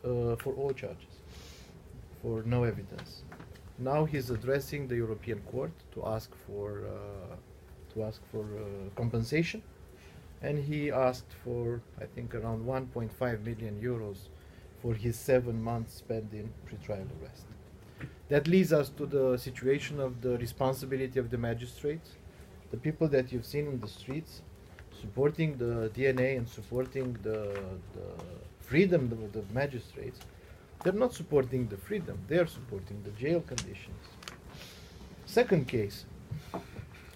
for all charges, for no evidence. Now he's addressing the European Court to ask for compensation, and he asked for, I think, around 1.5 million euros for his 7 months spent in pretrial arrest. That leads us to the situation of the responsibility of the magistrates, the people that you've seen in the streets supporting the DNA and supporting the freedom of the magistrates. They're not supporting the freedom, they're supporting the jail conditions. Second case,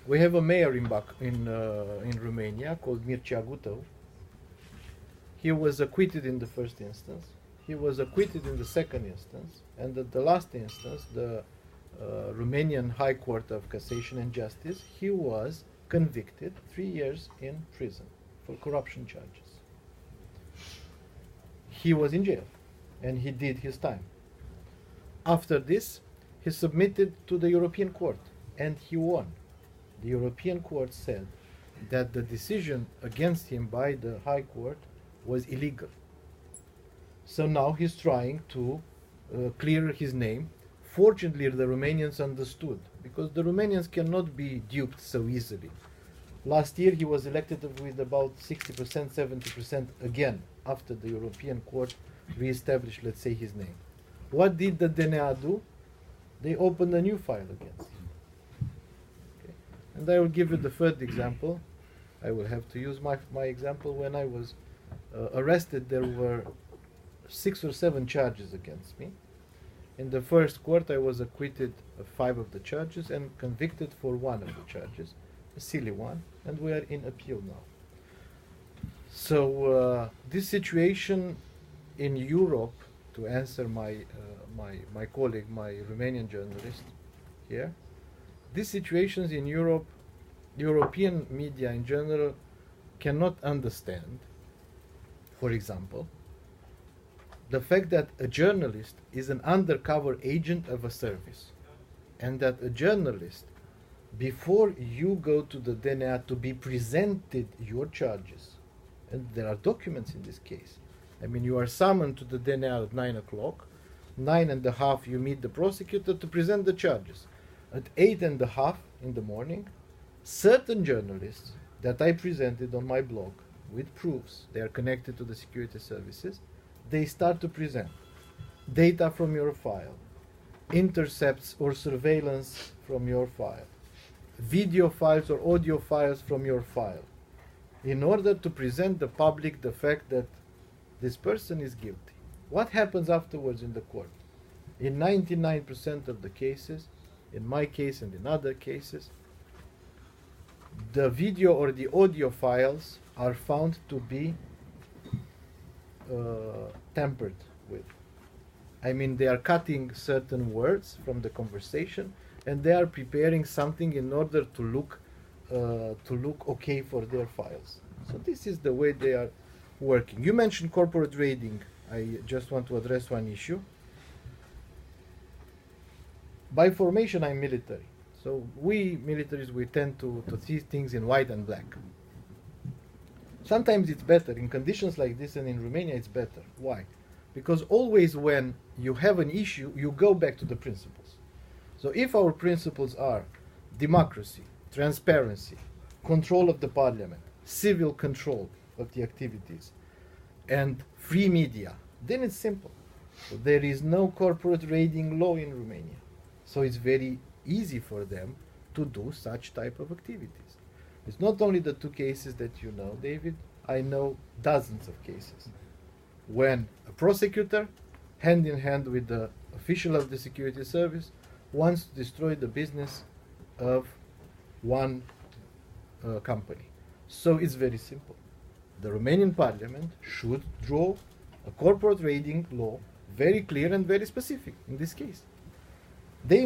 we have a mayor in Romania called Mircea Gutău. He was acquitted in the first instance. He was acquitted in the second instance, and at the last instance, the Romanian High Court of Cassation and Justice, he was convicted 3 years in prison for corruption charges. He was in jail, and he did his time. After this, he submitted to the European Court, and he won. The European Court said that the decision against him by the High Court was illegal. So now he's trying to clear his name. Fortunately, the Romanians understood, because the Romanians cannot be duped so easily. Last year he was elected with about 60%, 70% again, after the European Court re-established, let's say, his name. What did the DNA do? They opened a new file against him. Okay. And I will give you the third example. I will have to use my example. When I was arrested, there were 6 or 7 charges against me. In the first court, I was acquitted of 5 of the charges and convicted for 1 of the charges, a silly one, and we are in appeal now. So this situation in Europe, to answer my colleague, my Romanian journalist here, these situations in Europe, European media in general cannot understand, for example, the fact that a journalist is an undercover agent of a service, and that a journalist, before you go to the DNA to be presented your charges, and there are documents in this case. I mean, you are summoned to the DNA at 9 o'clock, 9:30 you meet the prosecutor to present the charges. At 8:30 in the morning, certain journalists that I presented on my blog with proofs, they are connected to the security services, they start to present data from your file, intercepts or surveillance from your file, video files or audio files from your file, in order to present the public the fact that this person is guilty. What happens afterwards in the court? In 99% of the cases, in my case and in other cases, the video or the audio files are found to be tampered with. I mean, they are cutting certain words from the conversation, and they are preparing something in order to look okay for their files. So this is the way they are working. You mentioned corporate raiding. I just want to address one issue. By formation, I'm military. So we militaries, we tend to see things in white and black. Sometimes it's better. In conditions like this, and in Romania it's better. Why? Because always when you have an issue, you go back to the principles. So if our principles are democracy, transparency, control of the parliament, civil control of the activities, and free media, then it's simple. So there is no corporate raiding law in Romania. So it's very easy for them to do such type of activities. It's not only the 2 cases that you know, David. I know dozens of cases when a prosecutor, hand in hand with the official of the security service, wants to destroy the business of one company. So it's very simple. The Romanian parliament should draw a corporate raiding law very clear and very specific in this case. They